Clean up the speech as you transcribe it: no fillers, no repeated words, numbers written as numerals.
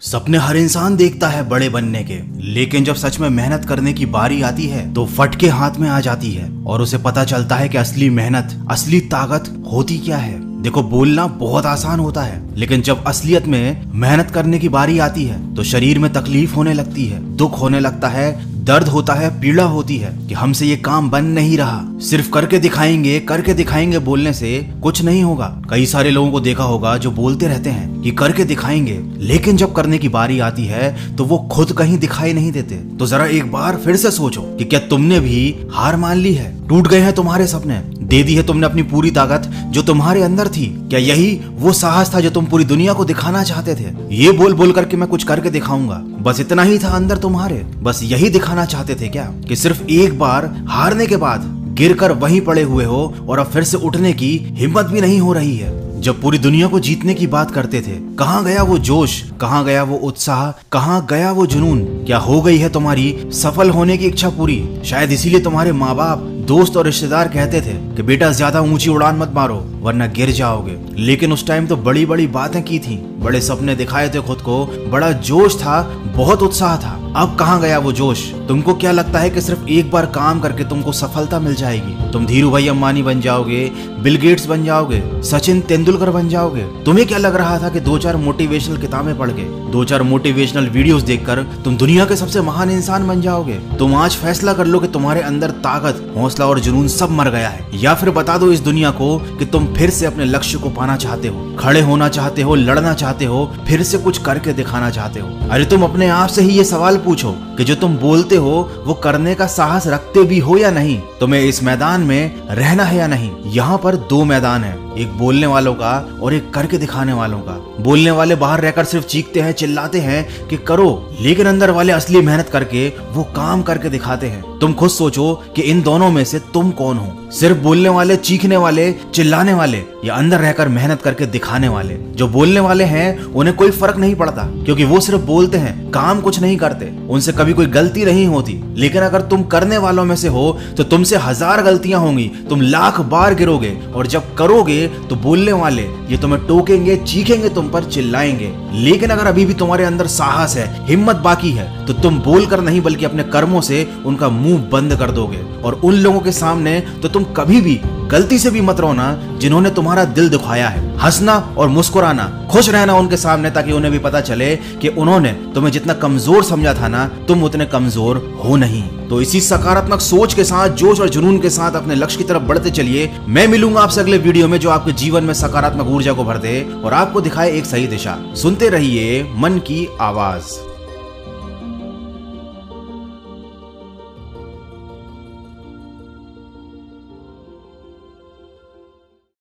सपने हर इंसान देखता है बड़े बनने के, लेकिन जब सच में मेहनत करने की बारी आती है तो फटके हाथ में आ जाती है और उसे पता चलता है कि असली मेहनत, असली ताकत होती क्या है। देखो, बोलना बहुत आसान होता है, लेकिन जब असलियत में मेहनत करने की बारी आती है तो शरीर में तकलीफ होने लगती है, दुख होने लगता है, दर्द होता है, पीड़ा होती है कि हमसे ये काम बन नहीं रहा। सिर्फ करके दिखाएंगे बोलने से कुछ नहीं होगा। कई सारे लोगों को देखा होगा जो बोलते रहते हैं कि करके दिखाएंगे, लेकिन जब करने की बारी आती है तो वो खुद कहीं दिखाई नहीं देते। तो जरा एक बार फिर से सोचो कि क्या तुमने भी हार मान ली है? टूट गए हैं तुम्हारे सपने? दे दी है तुमने अपनी पूरी ताकत जो तुम्हारे अंदर थी? क्या यही वो साहस था जो तुम पूरी दुनिया को दिखाना चाहते थे? ये बोल बोल करके मैं कुछ करके दिखाऊंगा, बस इतना ही था अंदर तुम्हारे? बस यही दिखाना चाहते थे क्या कि सिर्फ एक बार हारने के बाद गिरकर वहीं पड़े हुए हो और अब फिर से उठने की हिम्मत भी नहीं हो रही है? जब पूरी दुनिया को जीतने की बात करते थे, कहाँ गया वो जोश, कहाँ गया वो उत्साह, कहाँ गया वो जुनून? क्या हो गई है तुम्हारी सफल होने की इच्छा पूरी? शायद इसीलिए तुम्हारे माँ बाप, दोस्त और रिश्तेदार कहते थे कि बेटा ज्यादा ऊंची उड़ान मत मारो वरना गिर जाओगे। लेकिन उस टाइम तो बड़ी बड़ी बातें की थी, बड़े सपने दिखाए थे खुद को, बड़ा जोश था, बहुत उत्साह था। अब कहाँ गया वो जोश? तुमको क्या लगता है कि सिर्फ एक बार काम करके तुमको सफलता मिल जाएगी? तुम धीरू भाई अंबानी बन जाओगे, बिल गेट्स बन जाओगे, सचिन तेंदुलकर बन जाओगे? तुम्हें क्या लग रहा था कि 2-4 मोटिवेशनल किताबें पढ़ के, 2-4 मोटिवेशनल वीडियोस देखकर तुम दुनिया के सबसे महान इंसान बन जाओगे? तुम आज फैसला कर लो कि तुम्हारे अंदर ताकत, हौसला और जुनून सब मर गया है, या फिर बता दो इस दुनिया को कि तुम फिर से अपने लक्ष्य को पाना चाहते हो, खड़े होना चाहते हो, लड़ना चाहते हो, फिर से कुछ करके दिखाना चाहते हो। अरे तुम अपने आप से ही ये सवाल पूछो कि जो तुम बोलते हो वो करने का साहस रखते भी हो या नहीं? तुम्हें इस मैदान में रहना है या नहीं? यहाँ पर 2 मैदान है, एक बोलने वालों का और एक करके दिखाने वालों का। बोलने वाले बाहर रहकर सिर्फ चीखते हैं, चिल्लाते हैं कि करो, लेकिन अंदर वाले असली मेहनत करके वो काम करके दिखाते हैं। तुम खुद सोचो कि इन दोनों में से तुम कौन हो? सिर्फ बोलने वाले, चीखने वाले, चिल्लाने वाले, या अंदर रहकर मेहनत करके दिखाने वाले? जो बोलने वाले हैं उन्हें कोई फर्क नहीं पड़ता, क्योंकि वो सिर्फ बोलते हैं, काम कुछ नहीं करते, उनसे कभी कोई गलती नहीं होती। लेकिन अगर तुम करने वालों में से हो तो तुमसे 1000 गलतियां होंगी, तुम लाख बार गिरोगे, और जब करोगे तो बोलने वाले ये तुम्हें टोकेंगे, चीखेंगे, तुम पर चिल्लाएंगे। लेकिन अगर अभी भी तुम्हारे अंदर साहस है, हिम्मत बाकी है, तो तुम बोलकर नहीं बल्कि अपने कर्मों से उनका मुंह बंद कर दोगे। और उन लोगों के सामने तो तुम कभी भी गलती से भी मत रोना जिन्होंने तुम्हारा दिल दुखाया है। हंसना और मुस्कुराना, खुश रहना उनके सामने, ताकि उन्हें भी पता चले कि उन्होंने तुम्हें जितना कमजोर समझा था ना, तुम उतने कमजोर हो नहीं। तो इसी सकारात्मक सोच के साथ, जोश और जुनून के साथ अपने लक्ष्य की तरफ बढ़ते चलिए। मैं मिलूंगा आपसे अगले वीडियो में जो आपके जीवन में सकारात्मक ऊर्जा को भर दे और आपको दिखाए एक सही दिशा। सुनते रहिए मन की आवाज।